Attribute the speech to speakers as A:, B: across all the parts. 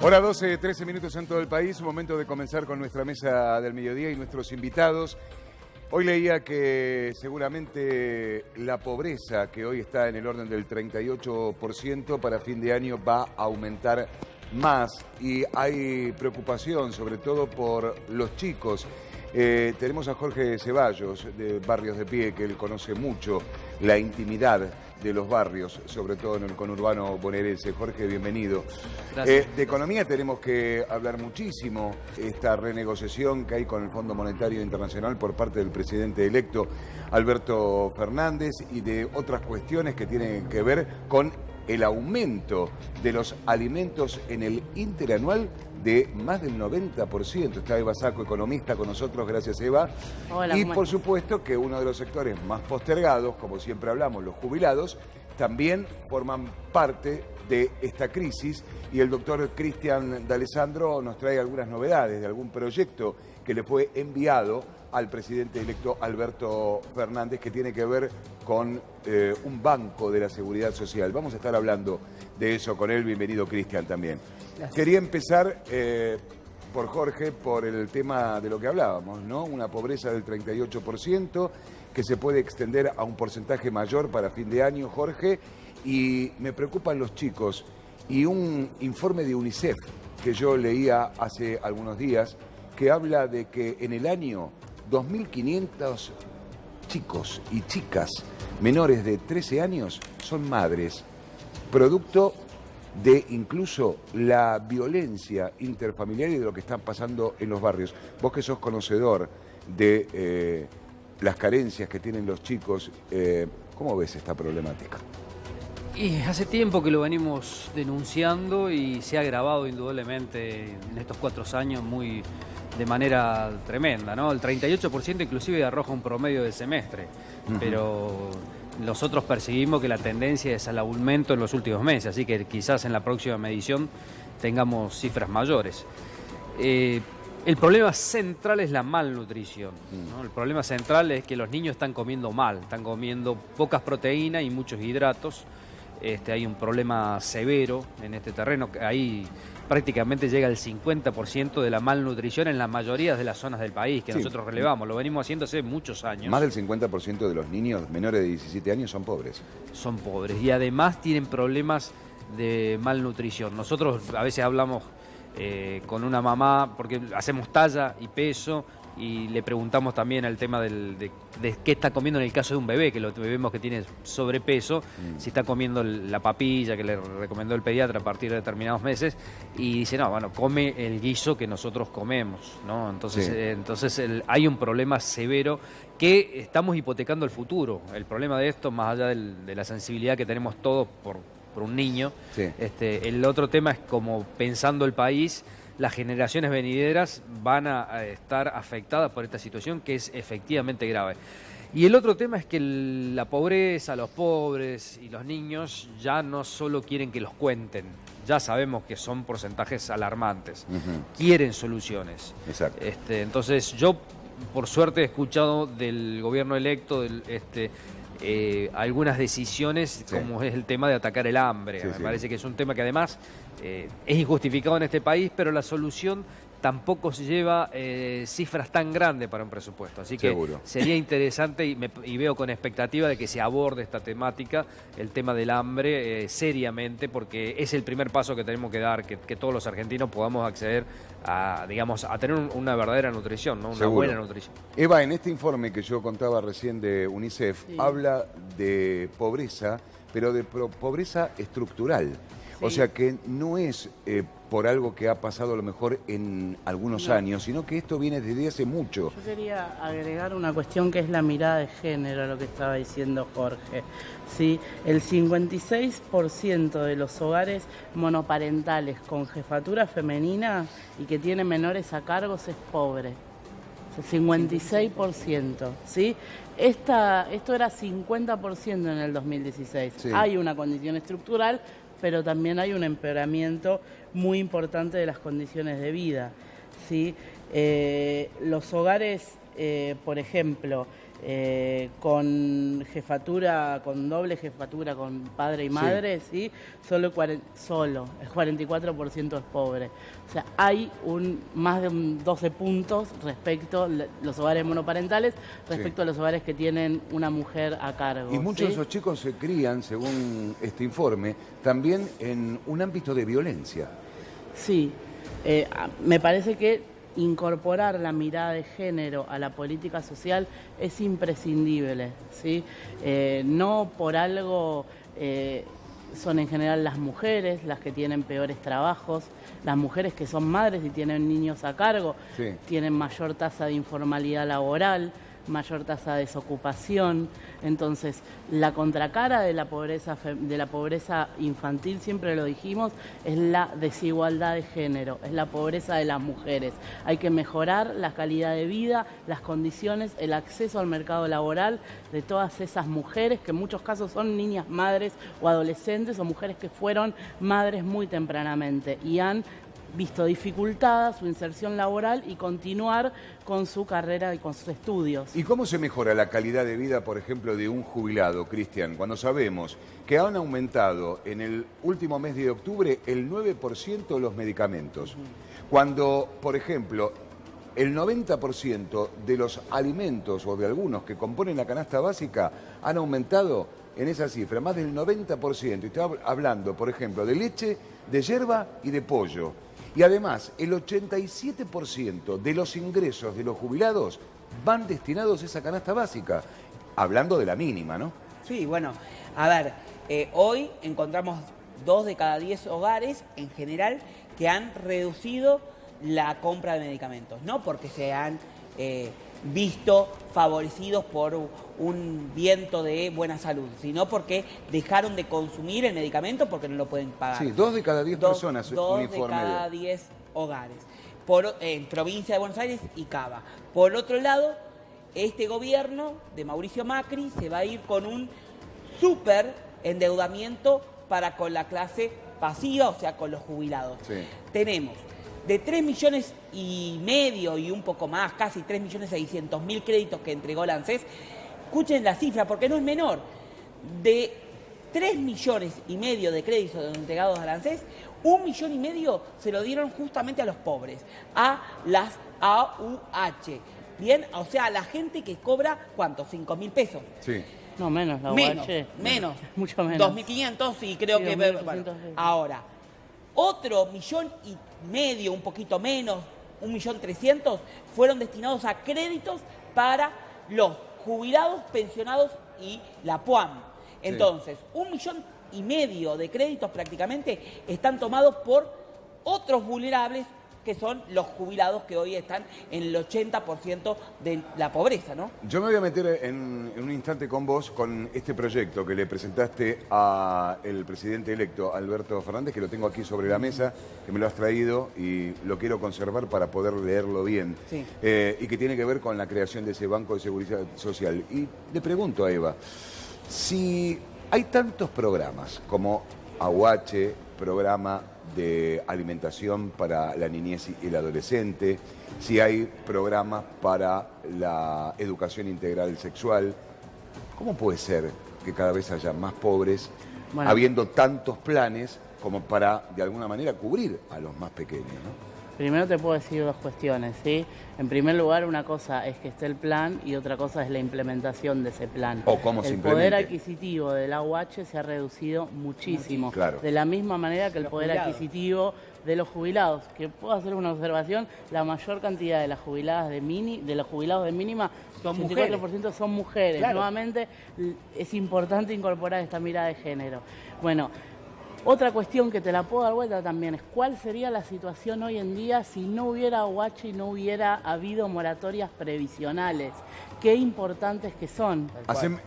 A: Hora 12, 13 minutos en todo el país, un momento de comenzar con nuestra mesa del mediodía y nuestros invitados. Hoy leía que seguramente la pobreza, que hoy está en el orden del 38%, para fin de año va a aumentar más y hay preocupación sobre todo por los chicos. Tenemos a Jorge Ceballos de Barrios de Pie, que él conoce mucho la intimidad de los barrios, sobre todo en el conurbano bonaerense. Jorge, bienvenido.
B: Gracias.
A: De economía tenemos que hablar muchísimo, esta renegociación que hay con el Fondo Monetario Internacional por parte del presidente electo Alberto Fernández y de otras cuestiones que tienen que ver con el aumento de los alimentos en el interanual de más del 90%. Está Eva Sacco, economista, con nosotros. Gracias, Eva.
C: Hola,
A: y por supuesto que uno de los sectores más postergados, como siempre hablamos, los jubilados, también forman parte de esta crisis. Y el doctor Cristian D'Alessandro nos trae algunas novedades de algún proyecto que le fue enviado al presidente electo Alberto Fernández, que tiene que ver con un banco de la seguridad social. Vamos a estar hablando de eso con él. Bienvenido, Cristian, también. Gracias. Quería empezar por Jorge, por el tema de lo que hablábamos, ¿no? Una pobreza del 38% que se puede extender a un porcentaje mayor para fin de año, Jorge, y me preocupan los chicos. Y un informe de UNICEF que yo leía hace algunos días, que habla de que en el año 2.500 chicos y chicas menores de 13 años son madres, producto de incluso la violencia interfamiliar y de lo que está pasando en los barrios. Vos que sos conocedor de las carencias que tienen los chicos, ¿cómo ves esta problemática?
B: Y hace tiempo que lo venimos denunciando y se ha agravado indudablemente en estos 4 años de manera tremenda, ¿no? El 38% inclusive arroja un promedio del semestre, pero nosotros percibimos que la tendencia es al aumento en los últimos meses, así que quizás en la próxima medición tengamos cifras mayores. El problema central es la malnutrición, ¿no? El problema central es que los niños están comiendo mal, están comiendo pocas proteínas y muchos hidratos. Hay un problema severo en este terreno, ahí prácticamente llega el 50% de la malnutrición en la mayoría de las zonas del país que nosotros relevamos. Lo venimos haciendo hace muchos años.
A: Más del 50% de los niños menores de 17 años son pobres.
B: Son pobres y además tienen problemas de malnutrición. Nosotros a veces hablamos con una mamá, porque hacemos talla y peso, y le preguntamos también el tema de qué está comiendo en el caso de un bebé, que lo vemos que tiene sobrepeso, si está comiendo la papilla que le recomendó el pediatra a partir de determinados meses, y dice, no, bueno, come el guiso que nosotros comemos, ¿no? Entonces, hay un problema severo que estamos hipotecando el futuro. El problema de esto, más allá de la sensibilidad que tenemos todos por un niño, el otro tema es como pensando el país, las generaciones venideras van a estar afectadas por esta situación que es efectivamente grave. Y el otro tema es que la pobreza, los pobres y los niños ya no solo quieren que los cuenten, ya sabemos que son porcentajes alarmantes, quieren soluciones.
A: Exacto.
B: Entonces yo, por suerte, he escuchado del gobierno electo, algunas decisiones, como es el tema de atacar el hambre. Me parece que es un tema que además es injustificado en este país, pero la solución tampoco se lleva cifras tan grandes para un presupuesto. Así que sería interesante y veo con expectativa de que se aborde esta temática, el tema del hambre, seriamente, porque es el primer paso que tenemos que dar, que todos los argentinos podamos acceder a tener una verdadera nutrición, ¿no? Una buena nutrición.
A: Eva, en este informe que yo contaba recién de UNICEF, habla de pobreza, pero de pobreza estructural. O sea que no es por algo que ha pasado a lo mejor en algunos años, sino que esto viene desde hace mucho.
C: Yo quería agregar una cuestión que es la mirada de género a lo que estaba diciendo Jorge. ¿Sí? El 56% de los hogares monoparentales con jefatura femenina y que tienen menores a cargos es pobre. El 56%, ¿sí? Esto era 50% en el 2016. Hay una condición estructural, pero también hay un empeoramiento muy importante de las condiciones de vida, ¿sí? Los hogares, por ejemplo, con jefatura, con doble jefatura, con padre y madre, ¿sí? Solo el 44% es pobre. O sea, hay más de 12 puntos respecto a los hogares monoparentales, respecto a los hogares que tienen una mujer a cargo.
A: Y muchos de esos chicos se crían, según este informe, también en un ámbito de violencia.
C: Sí, me parece que incorporar la mirada de género a la política social es imprescindible, ¿sí? No por algo son en general las mujeres las que tienen peores trabajos, las mujeres que son madres y tienen niños a cargo, tienen mayor tasa de informalidad laboral, mayor tasa de desocupación. Entonces, la contracara de la pobreza infantil, siempre lo dijimos, es la desigualdad de género, es la pobreza de las mujeres. Hay que mejorar la calidad de vida, las condiciones, el acceso al mercado laboral de todas esas mujeres, que en muchos casos son niñas madres o adolescentes o mujeres que fueron madres muy tempranamente y han visto dificultada su inserción laboral y continuar con su carrera y con sus estudios.
A: ¿Y cómo se mejora la calidad de vida, por ejemplo, de un jubilado, Cristian, cuando sabemos que han aumentado en el último mes de octubre el 9% los medicamentos? Cuando, por ejemplo, el 90% de los alimentos o de algunos que componen la canasta básica han aumentado en esa cifra, más del 90%. Y estoy hablando, por ejemplo, de leche, de yerba y de pollo. Y además, el 87% de los ingresos de los jubilados van destinados a esa canasta básica. Hablando de la mínima, ¿no?
D: Sí, bueno, a ver, hoy encontramos 2 de cada 10 hogares, en general, que han reducido la compra de medicamentos. No porque se han visto favorecidos por un viento de buena salud, sino porque dejaron de consumir el medicamento porque no lo pueden pagar.
A: Sí, 2 de cada 10 personas.
D: 2 de cada 10 hogares, en provincia de Buenos Aires y Cava. Por otro lado, este gobierno de Mauricio Macri se va a ir con un súper endeudamiento para con la clase pasiva, o sea, con los jubilados.
A: Sí.
D: Tenemos de 3,5 millones y un poco más, casi 3.600.000 créditos que entregó la ANSES. Escuchen la cifra porque no es menor. De 3,5 millones de créditos entregados a la ANSES, 1,5 millones se lo dieron justamente a los pobres, a las AUH. Bien, o sea, a la gente que cobra, ¿cuánto? 5.000 pesos.
A: Sí.
C: No, menos, la
D: UH. Menos.
C: Mucho menos.
D: 2.500 y creo que... Bueno, ahora, otro 1,5 millones, un poquito menos, 1.300.000, fueron destinados a créditos para los jubilados, pensionados y la PUAM. Entonces, 1,5 millones de créditos prácticamente están tomados por otros vulnerables que son los jubilados que hoy están en el 80% de la pobreza, ¿no?
A: Yo me voy a meter en un instante con vos con este proyecto que le presentaste al presidente electo, Alberto Fernández, que lo tengo aquí sobre la mesa, que me lo has traído y lo quiero conservar para poder leerlo bien.
D: Sí.
A: Y que tiene que ver con la creación de ese Banco de Seguridad Social. Y le pregunto a Eva, si hay tantos programas como AUH, programa de alimentación para la niñez y el adolescente, si hay programas para la educación integral sexual, ¿cómo puede ser que cada vez haya más pobres, habiendo tantos planes como para, de alguna manera, cubrir a los más pequeños, ¿no?
C: Primero te puedo decir 2 cuestiones, ¿sí? En primer lugar, una cosa es que esté el plan y otra cosa es la implementación de ese plan.
A: O cómo se implemente.
C: El poder adquisitivo del AUH se ha reducido muchísimo.
A: Claro.
C: De la misma manera que el poder adquisitivo de los jubilados. Que puedo hacer una observación, la mayor cantidad de las jubiladas de los jubilados de mínima,
D: son
C: 84% son mujeres.
D: Claro.
C: Nuevamente, es importante incorporar esta mirada de género. Bueno, otra cuestión que te la puedo dar vuelta también es cuál sería la situación hoy en día si no hubiera AUH y no hubiera habido moratorias previsionales. Qué importantes que son.
A: Haceme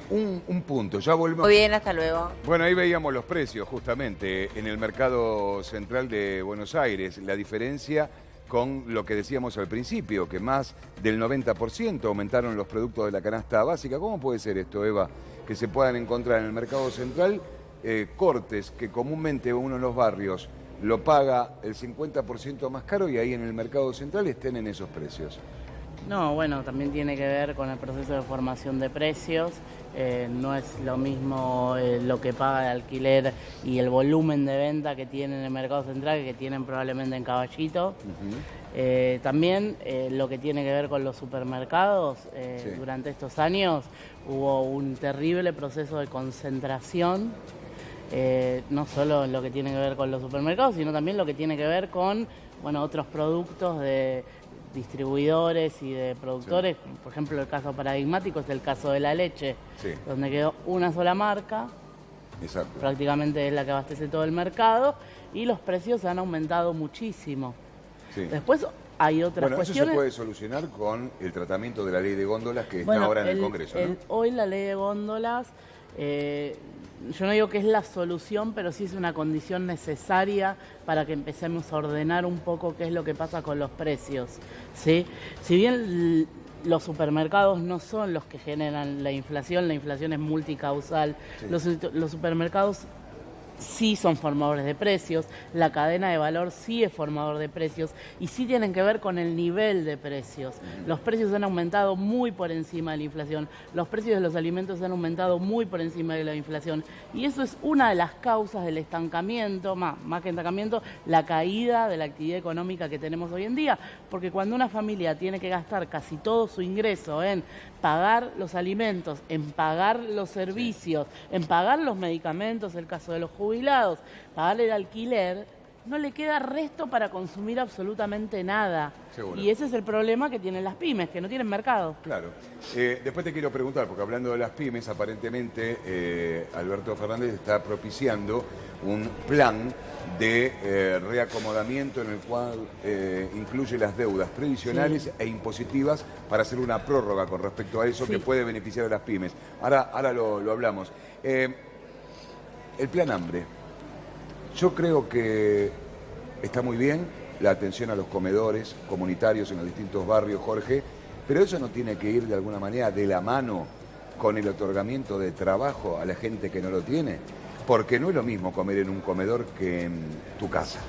A: un punto, ya volvemos.
E: Muy bien, hasta luego.
A: Bueno, ahí veíamos los precios justamente en el mercado central de Buenos Aires. La diferencia con lo que decíamos al principio, que más del 90% aumentaron los productos de la canasta básica. ¿Cómo puede ser esto, Eva? Que se puedan encontrar en el mercado central cortes que comúnmente uno en los barrios lo paga el 50% más caro y ahí en el mercado central estén en esos precios.
C: No, bueno, también tiene que ver con el proceso de formación de precios. No es lo mismo lo que paga de alquiler y el volumen de venta que tienen en el mercado central que tienen probablemente en Caballito. También lo que tiene que ver con los supermercados, sí. Durante estos años hubo un terrible proceso de concentración, no solo en lo que tiene que ver con los supermercados, sino también lo que tiene que ver con otros productos de distribuidores y de productores. Sí. Por ejemplo, el caso paradigmático es el caso de la leche, sí. Donde quedó una sola marca. Exacto. Prácticamente es la que abastece todo el mercado y los precios han aumentado muchísimo. Sí. Después hay otras cuestiones.
A: Eso se puede solucionar con el tratamiento de la ley de góndolas que está ahora en el Congreso, ¿no?
C: Hoy la ley de góndolas, yo no digo que es la solución, pero sí es una condición necesaria para que empecemos a ordenar un poco qué es lo que pasa con los precios, ¿sí? Si bien los supermercados no son los que generan la inflación es multicausal, sí. Los supermercados sí son formadores de precios, la cadena de valor sí es formador de precios y sí tienen que ver con el nivel de precios. Los precios han aumentado muy por encima de la inflación, los precios de los alimentos han aumentado muy por encima de la inflación y eso es una de las causas del estancamiento, más que estancamiento, la caída de la actividad económica que tenemos hoy en día, porque cuando una familia tiene que gastar casi todo su ingreso en pagar los alimentos, en pagar los servicios, en pagar los medicamentos, el caso de los jubilados, pagar el alquiler, no le queda resto para consumir absolutamente nada. Seguro. Y ese es el problema que tienen las pymes, que no tienen mercado.
A: Claro. Después te quiero preguntar, porque hablando de las pymes, aparentemente Alberto Fernández está propiciando un plan de reacomodamiento en el cual incluye las deudas previsionales, sí. E impositivas para hacer una prórroga con respecto a eso, sí. Que puede beneficiar a las pymes. Ahora lo hablamos. El plan hambre. Yo creo que está muy bien la atención a los comedores comunitarios en los distintos barrios, Jorge, pero eso no tiene que ir de alguna manera de la mano con el otorgamiento de trabajo a la gente que no lo tiene, porque no es lo mismo comer en un comedor que en tu casa.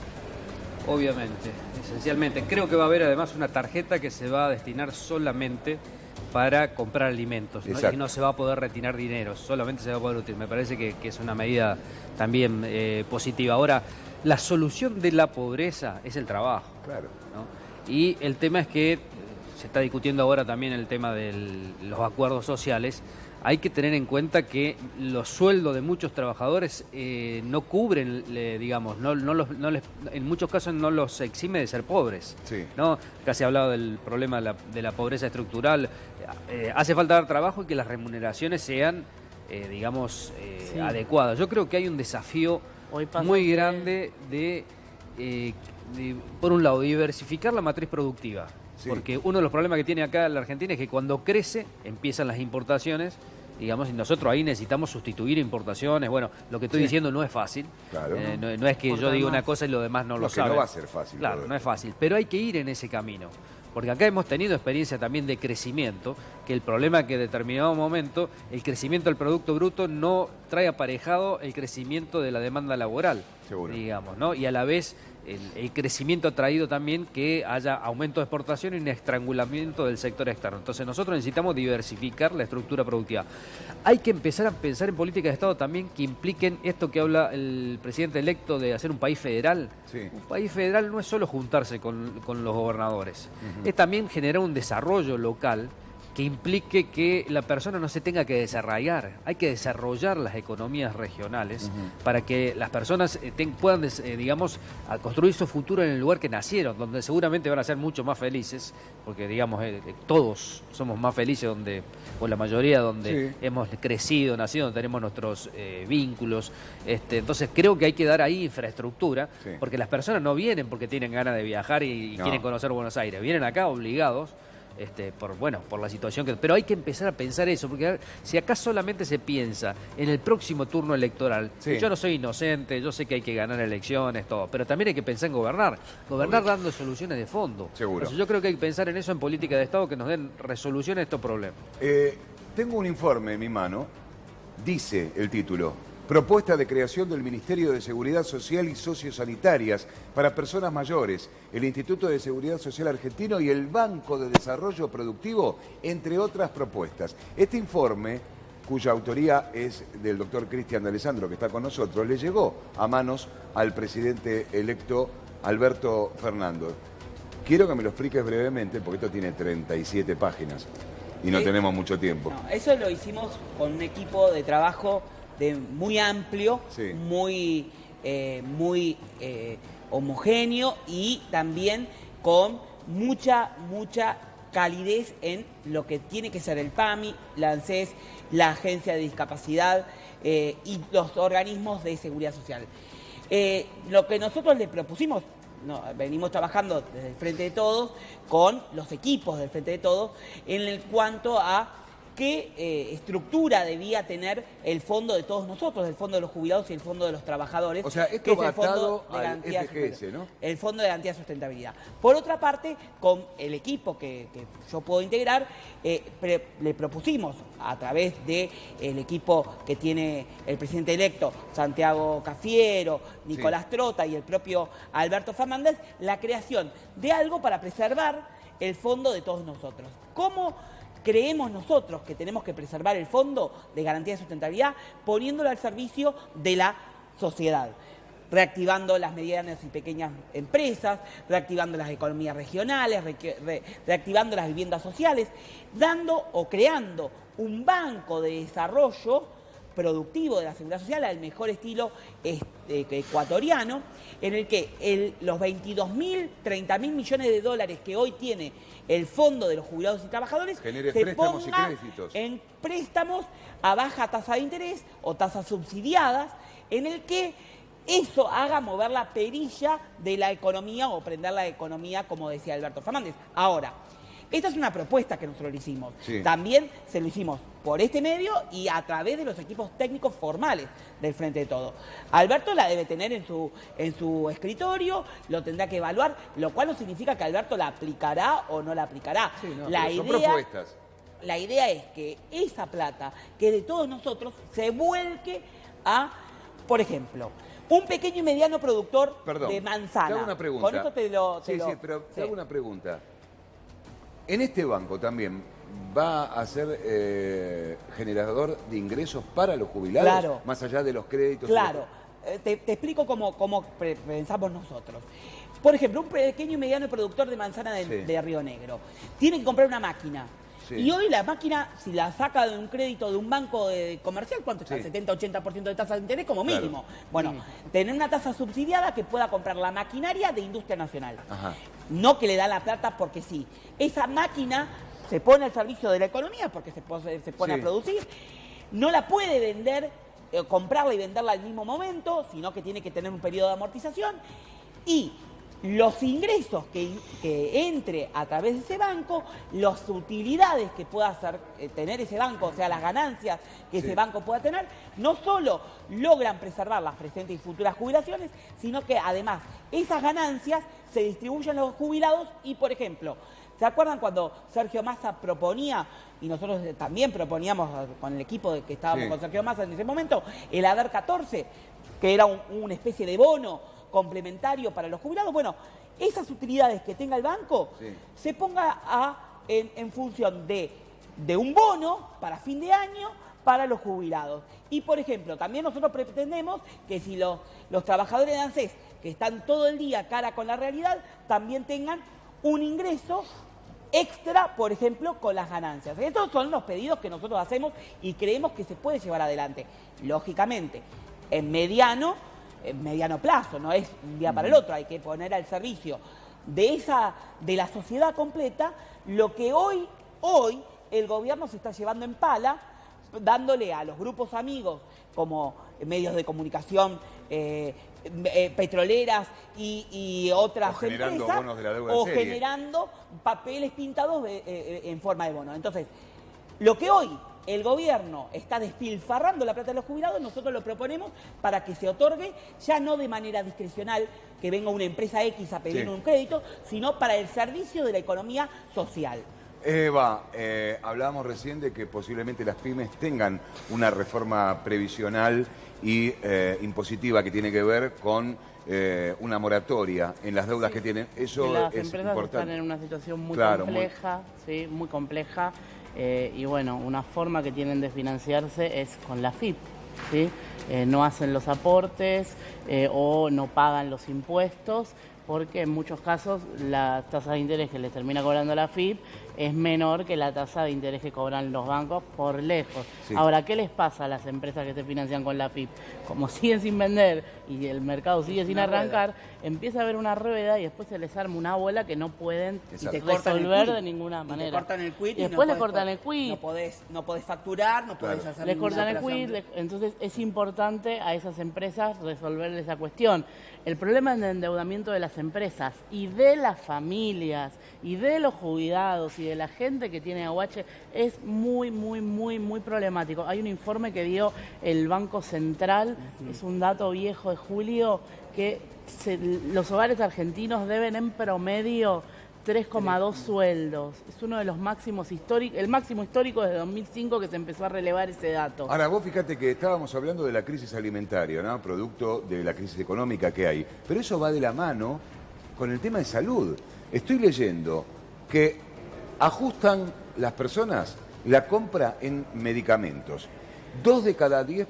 B: Obviamente, esencialmente. Creo que va a haber además una tarjeta que se va a destinar solamente para comprar alimentos, ¿no? Y no se va a poder retirar dinero, solamente se va a poder utilizar. Me parece que es una medida también positiva. Ahora, la solución de la pobreza es el trabajo. Claro. ¿No? Y el tema es que se está discutiendo ahora también el tema de los acuerdos sociales. Hay que tener en cuenta que los sueldos de muchos trabajadores no cubren, digamos, en muchos casos no los exime de ser pobres. Sí. ¿No? Casi he hablado del problema de la pobreza estructural. Hace falta dar trabajo y que las remuneraciones sean, digamos, sí. Adecuadas. Yo creo que hay un desafío muy grande de, por un lado, diversificar la matriz productiva. Sí. Porque uno de los problemas que tiene acá la Argentina es que cuando crece empiezan las importaciones, digamos, y nosotros ahí necesitamos sustituir importaciones. Bueno, lo que estoy diciendo no es fácil. Claro. No es que yo diga una cosa y lo demás no lo sabe.
A: No va a ser fácil.
B: Claro, no es fácil, pero hay que ir en ese camino. Porque acá hemos tenido experiencia también de crecimiento, que el problema es que en determinado momento el crecimiento del Producto Bruto no trae aparejado el crecimiento de la demanda laboral, seguro. Digamos, ¿no? Y a la vez el crecimiento ha traído también que haya aumento de exportación y un estrangulamiento del sector externo. Entonces nosotros necesitamos diversificar la estructura productiva. Hay que empezar a pensar en políticas de Estado también que impliquen esto que habla el presidente electo de hacer un país federal. Sí. Un país federal no es solo juntarse con los gobernadores, es también generar un desarrollo local que implique que la persona no se tenga que desarraigar. Hay que desarrollar las economías regionales para que las personas puedan, digamos, a construir su futuro en el lugar que nacieron, donde seguramente van a ser mucho más felices, porque, digamos, todos somos más felices donde, o la mayoría donde hemos crecido, nacido, donde tenemos nuestros vínculos. Entonces creo que hay que dar ahí infraestructura, porque las personas no vienen porque tienen ganas de viajar y quieren conocer Buenos Aires, vienen acá obligados. Por la situación pero hay que empezar a pensar eso, porque si acá solamente se piensa en el próximo turno electoral, yo no soy inocente, yo sé que hay que ganar elecciones, todo, pero también hay que pensar en gobernar dando soluciones de fondo. Seguro. Entonces, yo creo que hay que pensar en eso, en política de Estado, que nos den resolución a estos problemas.
A: Tengo un informe en mi mano, dice el título: Propuesta de creación del Ministerio de Seguridad Social y Sociosanitarias para personas mayores, el Instituto de Seguridad Social Argentino y el Banco de Desarrollo Productivo, entre otras propuestas. Este informe, cuya autoría es del doctor Cristian D'Alessandro, que está con nosotros, le llegó a manos al presidente electo Alberto Fernández. Quiero que me lo expliques brevemente, porque esto tiene 37 páginas y no tenemos mucho tiempo.
D: No, eso lo hicimos con un equipo de trabajo muy amplio,
A: sí,
D: muy homogéneo y también con mucha calidez en lo que tiene que ser el PAMI, la ANSES, la Agencia de Discapacidad y los organismos de seguridad social. Lo que nosotros le propusimos, venimos trabajando desde el Frente de Todos con los equipos del Frente de Todos en cuanto a qué estructura debía tener el fondo de todos nosotros, el fondo de los jubilados y el fondo de los trabajadores.
A: O sea, esto
D: que es
A: va
D: el fondo
A: atado
D: de
A: al
D: garantía
A: FGS, ¿no?
D: El Fondo de Garantía de Sustentabilidad. Por otra parte, con el equipo que yo puedo integrar, le propusimos a través del equipo que tiene el presidente electo, Santiago Cafiero, Nicolás Trota y el propio Alberto Fernández, la creación de algo para preservar el fondo de todos nosotros. ¿Cómo creemos nosotros que tenemos que preservar el Fondo de Garantía de Sustentabilidad poniéndolo al servicio de la sociedad? Reactivando las medianas y pequeñas empresas, reactivando las economías regionales, reactivando las viviendas sociales, dando o creando un banco de desarrollo productivo de la seguridad social al mejor estilo ecuatoriano, en el que los 22.000, 30.000 millones de dólares que hoy tiene el Fondo de los Jubilados y Trabajadores
A: genere
D: se
A: préstamos
D: ponga
A: y créditos
D: en préstamos a baja tasa de interés o tasas subsidiadas, en el que eso haga mover la perilla de la economía o prender la economía, como decía Alberto Fernández. Ahora, esta es una propuesta que nosotros le hicimos.
A: Sí.
D: También se lo hicimos por este medio y a través de los equipos técnicos formales del Frente de Todos. Alberto la debe tener en su escritorio, lo tendrá que evaluar, lo cual no significa que Alberto la aplicará o no la aplicará.
A: Sí, no,
D: son
A: propuestas.
D: La idea es que esa plata que de todos nosotros se vuelque a, por ejemplo, un pequeño y mediano productor de manzana.
A: Te hago una pregunta.
D: Con esto
A: te hago una pregunta. En este banco también va a ser generador de ingresos para los jubilados,
D: claro,
A: más allá de los créditos.
D: Claro, te explico cómo pensamos nosotros. Por ejemplo, un pequeño y mediano productor de manzana de Río Negro tiene que comprar una máquina. Sí. Y hoy la máquina, si la saca de un crédito de un banco comercial, ¿cuánto está? 70-80% de tasa de interés como mínimo. Claro. Bueno, tener una tasa subsidiada que pueda comprar la maquinaria de industria nacional. Ajá. No que le da la plata porque sí. Esa máquina se pone al servicio de la economía porque se pone a producir. No la puede vender, comprarla y venderla al mismo momento, sino que tiene que tener un periodo de amortización. Y los ingresos que entre a través de ese banco, las utilidades que pueda tener ese banco, o sea, las ganancias que ese banco pueda tener, no solo logran preservar las presentes y futuras jubilaciones, sino que además esas ganancias se distribuyen a los jubilados y, por ejemplo, ¿se acuerdan cuando Sergio Massa proponía, y nosotros también proponíamos con el equipo que estábamos con Sergio Massa en ese momento, el ADER 14, que era una especie de bono complementario para los jubilados? Bueno, esas utilidades que tenga el banco se ponga en función de un bono para fin de año para los jubilados. Y, por ejemplo, también nosotros pretendemos que si los trabajadores de ANSES, que están todo el día cara con la realidad, también tengan un ingreso extra, por ejemplo, con las ganancias. Estos son los pedidos que nosotros hacemos y creemos que se puede llevar adelante. Lógicamente, en mediano plazo, no es un día para el otro, hay que poner al servicio de la sociedad completa lo que hoy el gobierno se está llevando en pala, dándole a los grupos amigos como medios de comunicación, petroleras y otras empresas,
A: bonos de la deuda en serie,
D: generando papeles pintados en forma de bono. Entonces, lo que hoy el gobierno está despilfarrando la plata de los jubilados, nosotros lo proponemos para que se otorgue ya no de manera discrecional, que venga una empresa X a pedir un crédito, sino para el servicio de la economía social.
A: Eva, hablábamos recién de que posiblemente las pymes tengan una reforma previsional y impositiva que tiene que ver con una moratoria en las deudas que tienen. Eso
C: las
A: es
C: empresas
A: importante.
C: están en una situación muy
A: Claro,
C: compleja, ¿sí? Muy compleja. Y bueno, una forma que tienen de financiarse es con la AFIP, ¿sí? No hacen los aportes o no pagan los impuestos, porque en muchos casos la tasa de interés que les termina cobrando la AFIP es menor que la tasa de interés que cobran los bancos por lejos.
A: Sí.
C: Ahora, ¿qué les pasa a las empresas que se financian con la AFIP? Como siguen sin vender y el mercado sigue sin arrancar, empieza a haber una rueda y después se les arma una bola que no pueden resolver de ninguna manera.
D: Te cortan el quit
C: y después le cortan el quit.
D: No podés facturar, no podés hacer
C: Les
D: ninguna
C: cortan el
D: operación.
C: quit, entonces es importante a esas empresas resolver esa cuestión. El problema del endeudamiento de las empresas y de las familias y de los jubilados y de la gente que tiene AUH es muy problemático. Hay un informe que dio el Banco Central, es un dato viejo de julio, que los hogares argentinos deben en promedio 3,2 sueldos. Es uno de los máximos históricos, el máximo histórico desde 2005 que se empezó a relevar ese dato.
A: Ahora, vos fíjate que estábamos hablando de la crisis alimentaria, ¿no? Producto de la crisis económica que hay. Pero eso va de la mano con el tema de salud. Estoy leyendo que ajustan las personas la compra en medicamentos. 2 de cada 10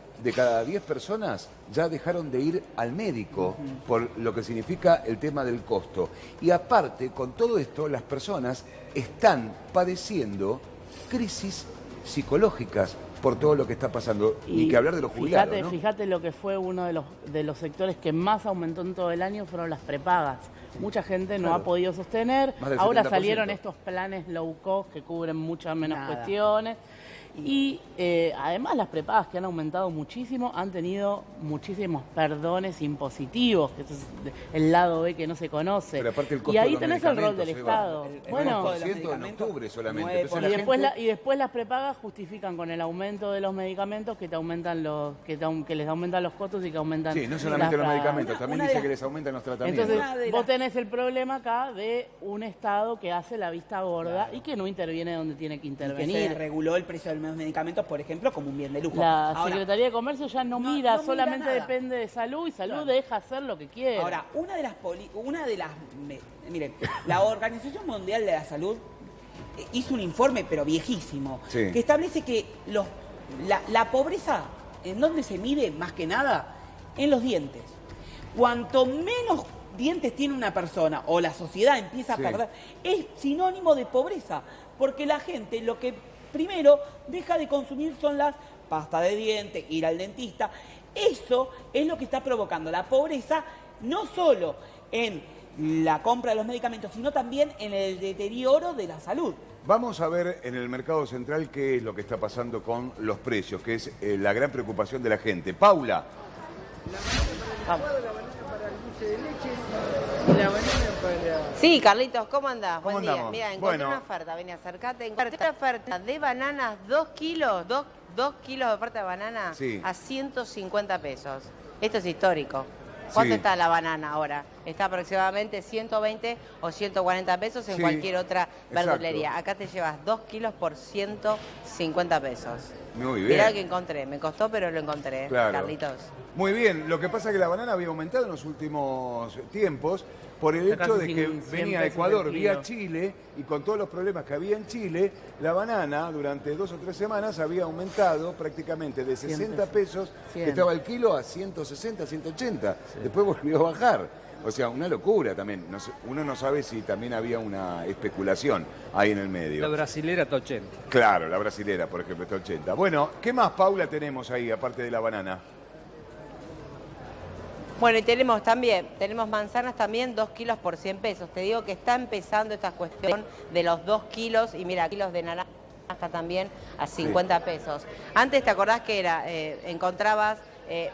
A: personas ya dejaron de ir al médico por lo que significa el tema del costo. Y aparte, con todo esto, las personas están padeciendo crisis psicológicas por todo lo que está pasando. Ni que hablar de los jubilados, ¿no?
C: Fíjate lo que fue uno de los sectores que más aumentó en todo el año fueron las prepagas. Mucha gente no ha podido sostener. Ahora
A: 70%.
C: salieron estos planes low cost que cubren muchas menos cuestiones. Y además las prepagas, que han aumentado muchísimo, han tenido muchísimos perdones impositivos, que es el lado B que no se conoce.
A: Pero aparte el costo
C: y ahí
A: de los
C: tenés el rol del Estado.
A: El
C: Bueno,
A: 9% en octubre solamente. Entonces,
C: y
A: la
C: después,
A: gente-
C: y después las prepagas justifican con el aumento de los medicamentos que te aumentan que les aumentan los costos y que aumentan
A: Sí, no solamente
C: las
A: los
C: pagas.
A: medicamentos, también
D: una de
A: dice
D: las-
A: que les aumentan los tratamientos.
C: Entonces, vos tenés el problema acá de un Estado que hace la vista gorda y que no interviene donde tiene que
D: Que se
C: intervenir.
D: reguló el precio de los medicamentos, por ejemplo, como un bien de lujo.
C: La
D: Ahora,
C: Secretaría de Comercio ya no mira,
D: no mira
C: solamente
D: nada.
C: depende de salud y salud
D: Claro.
C: deja hacer lo que quiere.
D: Ahora, miren, la Organización Mundial de la Salud hizo un informe, pero viejísimo,
A: Sí.
D: que establece que la pobreza, ¿en dónde se mide más que nada? En los dientes. Cuanto menos dientes tiene una persona o la sociedad empieza a
A: Sí.
D: perder, es sinónimo de pobreza, porque la gente lo que primero deja de consumir son las pastas de dientes, ir al dentista. Eso es lo que está provocando la pobreza, no solo en la compra de los medicamentos, sino también en el deterioro de la salud.
A: Vamos a ver en el mercado central qué es lo que está pasando con los precios, que es la gran preocupación de la gente. Paula.
E: Sí, Carlitos, ¿cómo andás?
A: ¿Cómo
E: Buen día.
A: andamos?
E: Mira, encontré
A: Bueno.
E: una oferta, vení, acercate. Encontré una oferta de bananas, 2 kilos, 2 kilos de oferta de banana
A: Sí.
E: a 150 pesos. Esto es histórico. ¿Cuánto
A: Sí.
E: está la banana ahora? Está aproximadamente 120 o 140 pesos en
A: Sí,
E: cualquier otra
A: exacto.
E: verdulería. Acá te llevas 2 kilos por 150 pesos.
A: Muy bien.
E: Mirá lo que encontré. Me costó, pero lo encontré,
A: Claro.
E: Carlitos.
A: Muy bien, lo que pasa es que la banana había aumentado en los últimos tiempos por el
C: Está
A: hecho
C: casi
A: de que
C: 100
A: venía a
C: pesos
A: Ecuador
C: el
A: vía
C: kilo.
A: Chile y con todos los problemas que había en Chile, la banana durante 2 o 3 semanas había aumentado prácticamente de 60 pesos, que
C: 100.
A: estaba el kilo, a 160, 180. Después volvió a bajar. O sea, una locura también. Uno no sabe si también había una especulación ahí en el medio.
B: La brasilera está 80.
A: Claro, la brasilera, por ejemplo, está 80. Bueno, ¿qué más, Paula, tenemos ahí, aparte de la banana?
E: Bueno, y tenemos manzanas también, 2 kilos por 100 pesos. Te digo que está empezando esta cuestión de los 2 kilos, y mira, kilos de naranja también a 50 pesos. Antes, ¿te acordás que encontrabas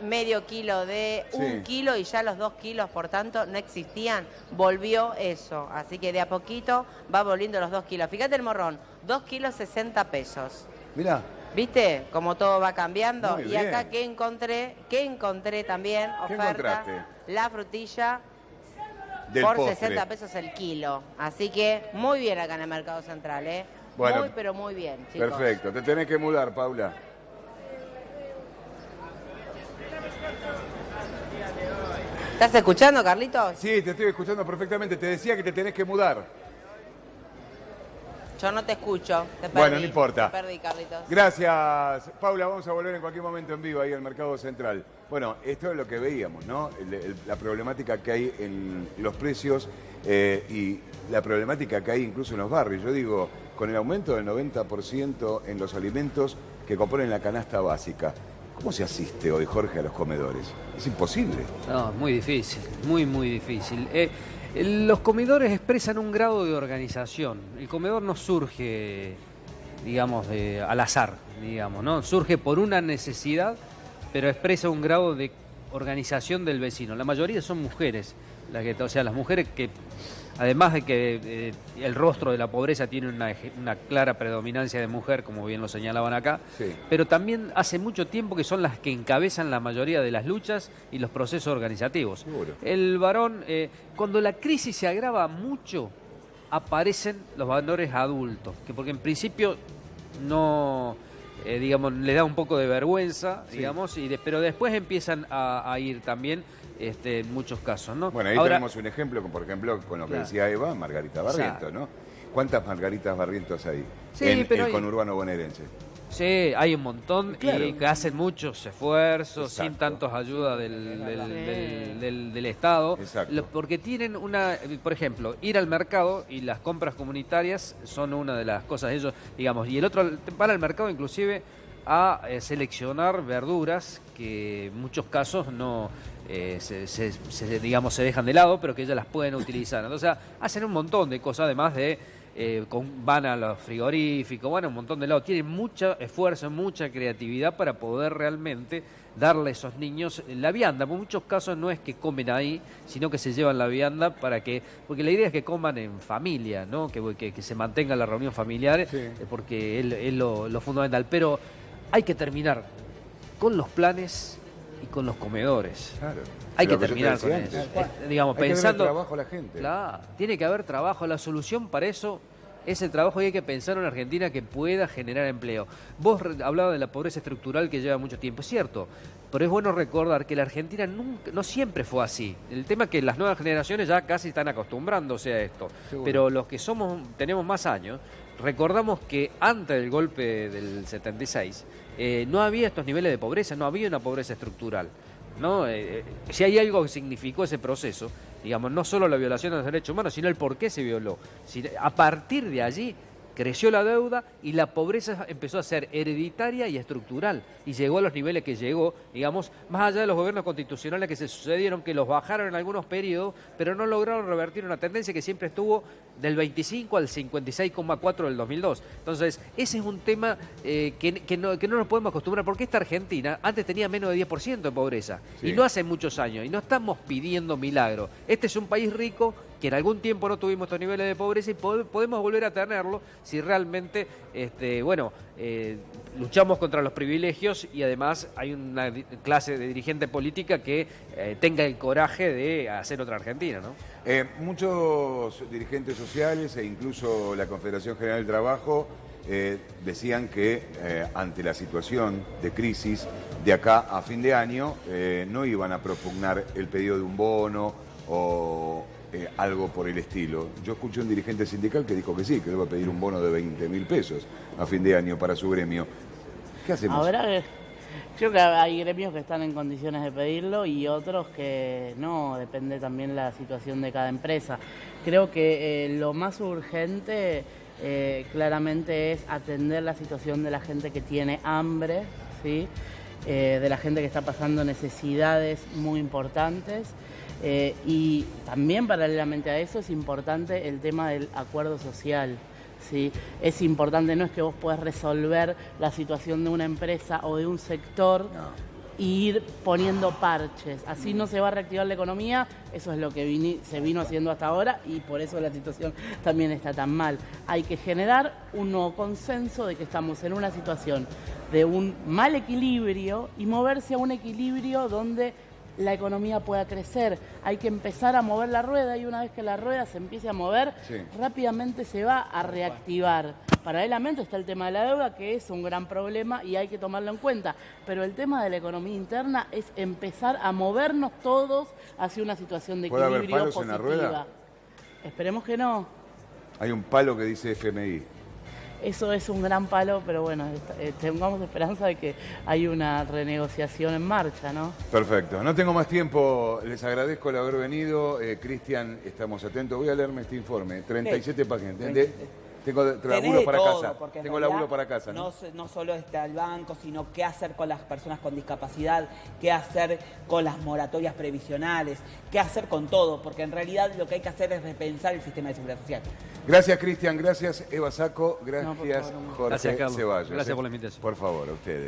E: medio kilo de
A: Sí.
E: 1 kilo y ya los 2 kilos, por tanto, no existían? Volvió eso, así que de a poquito va volviendo los 2 kilos. Fíjate el morrón, 2 kilos 60 pesos.
A: Mirá.
E: ¿Viste cómo todo va cambiando?
A: Muy
E: Y acá
A: bien.
E: ¿qué encontré también?
A: ¿Qué
E: Oferta,
A: encontraste?
E: la frutilla
A: Del
E: por
A: postre.
E: 60 pesos el kilo. Así que muy bien acá en el Mercado Central, ¿eh?
A: Bueno,
E: muy, pero muy bien, chicos.
A: Perfecto, te tenés que mudar, Paula.
E: ¿Estás escuchando, Carlitos?
A: Sí, te estoy escuchando perfectamente. Te decía que te tenés que mudar.
E: Yo no te escucho. Te perdí.
A: Bueno, no importa.
E: Te perdí, Carlitos.
A: Gracias, Paula. Vamos a volver en cualquier momento en vivo ahí al Mercado Central. Bueno, esto es lo que veíamos, ¿no? La problemática que hay en los precios y la problemática que hay incluso en los barrios. Yo digo, con el aumento del 90% en los alimentos que componen la canasta básica, ¿cómo se asiste hoy, Jorge, a los comedores? Es imposible.
B: No, es muy difícil, muy, muy difícil. Los comedores expresan un grado de organización. El comedor no surge, digamos, al azar, digamos, ¿no? Surge por una necesidad, pero expresa un grado de organización del vecino. La mayoría son mujeres, o sea, las mujeres que, además de que el rostro de la pobreza tiene una clara predominancia de mujer, como bien lo señalaban acá,
A: Sí.
B: pero también hace mucho tiempo que son las que encabezan la mayoría de las luchas y los procesos organizativos.
A: Seguro.
B: El varón, cuando la crisis se agrava mucho, aparecen los varones adultos, que porque en principio no, digamos, le da un poco de vergüenza,
A: Sí.
B: digamos, pero después empiezan a ir también en muchos casos, ¿no?
A: Bueno, ahí
B: Ahora,
A: tenemos un ejemplo, por ejemplo, con lo que
B: Claro.
A: decía Eva, Margarita Barrientos, ¿no? ¿Cuántas Margaritas Barrientos hay
B: Sí,
A: en
B: pero
A: el
B: hay-
A: conurbano bonaerense?
B: Sí, hay un montón
A: Claro.
B: y que hacen muchos esfuerzos sin
A: Exacto.
B: tantos ayudas del Estado.
A: Exacto.
B: Porque tienen por ejemplo, ir al mercado y las compras comunitarias son una de las cosas de ellos, digamos. Y el otro van al mercado inclusive a seleccionar verduras que en muchos casos no digamos, se dejan de lado, pero que ellas las pueden utilizar. Entonces hacen un montón de cosas, además de van a los frigoríficos, van a un montón de lados. Tienen mucho esfuerzo, mucha creatividad para poder realmente darle a esos niños la vianda. En muchos casos no es que comen ahí, sino que se llevan la vianda porque la idea es que coman en familia, ¿no? Que se mantenga la reunión familiar,
A: Sí.
B: porque es lo fundamental. Pero hay que terminar con los planes y con los comedores.
A: Claro.
B: Hay
A: Lo
B: que
A: yo te
B: terminar
A: decía
B: con
A: antes.
B: eso. Digamos,
A: Hay que darle
B: pensando.
A: trabajo a la gente.
B: Claro, tiene que haber trabajo. La solución para eso es el trabajo y hay que pensar en una Argentina que pueda generar empleo. Vos hablabas de la pobreza estructural que lleva mucho tiempo, es cierto, pero es bueno recordar que la Argentina no siempre fue así. El tema es que las nuevas generaciones ya casi están acostumbrándose a esto,
A: Seguro.
B: pero los que tenemos más años, recordamos que antes del golpe del 76 no había estos niveles de pobreza, no había una pobreza estructural, ¿no? Si hay algo que significó ese proceso, digamos, no solo la violación de los derechos humanos, sino el por qué se violó. A partir de allí creció la deuda y la pobreza empezó a ser hereditaria y estructural y llegó a los niveles que llegó, digamos, más allá de los gobiernos constitucionales que se sucedieron, que los bajaron en algunos periodos, pero no lograron revertir una tendencia que siempre estuvo del 25 al 56,4 del 2002. Entonces, ese es un tema que no nos podemos acostumbrar, porque esta Argentina antes tenía menos de 10% de pobreza,
A: Sí.
B: y no hace muchos años, y no estamos pidiendo milagro. Este es un país rico que en algún tiempo no tuvimos estos niveles de pobreza y podemos volver a tenerlo si realmente, luchamos contra los privilegios y además hay una clase de dirigente política que tenga el coraje de hacer otra Argentina, ¿no?
A: Muchos dirigentes sociales e incluso la Confederación General del Trabajo decían que ante la situación de crisis de acá a fin de año no iban a propugnar el pedido de un bono o algo por el estilo. Yo escuché un dirigente sindical que dijo que sí, que iba a pedir un bono de 20.000 pesos a fin de año para su gremio. ¿Qué hacemos?
C: Ahora creo que hay gremios que están en condiciones de pedirlo y otros que no, depende también la situación de cada empresa. Creo que lo más urgente claramente es atender la situación de la gente que tiene hambre, ¿sí? De la gente que está pasando necesidades muy importantes. Y también paralelamente a eso es importante el tema del acuerdo social. ¿Sí? Es importante, no es que vos puedas resolver la situación de una empresa o de un sector y ir poniendo parches. Así no se va a reactivar la economía, eso es lo que se vino haciendo hasta ahora y por eso la situación también está tan mal. Hay que generar un nuevo consenso de que estamos en una situación de un mal equilibrio y moverse a un equilibrio donde la economía pueda crecer. Hay que empezar a mover la rueda y una vez que la rueda se empiece a mover, rápidamente se va a reactivar. Paralelamente está el tema de la deuda, que es un gran problema y hay que tomarlo en cuenta. Pero el tema de la economía interna es empezar a movernos todos hacia una situación de equilibrio
A: ¿Puede haber palos
C: positiva.
A: en la rueda?
C: Esperemos que no.
A: Hay un palo que dice FMI.
C: Eso es un gran palo, pero bueno, tengamos esperanza de que hay una renegociación en marcha, ¿no?
A: Perfecto. No tengo más tiempo. Les agradezco el haber venido. Cristian, estamos atentos. Voy a leerme este informe. 37 páginas. Tengo laburo para casa. Tengo laburo para casa.
D: No solo está el banco, sino qué hacer con las personas con discapacidad, qué hacer con las moratorias previsionales, qué hacer con todo, porque en realidad lo que hay que hacer es repensar el sistema de seguridad social.
A: Gracias, Cristian. Gracias, Eva Sacco. Gracias, Jorge
B: Gracias, Carlos.
A: Ceballos.
B: Gracias por la invitación.
A: Por favor, a ustedes.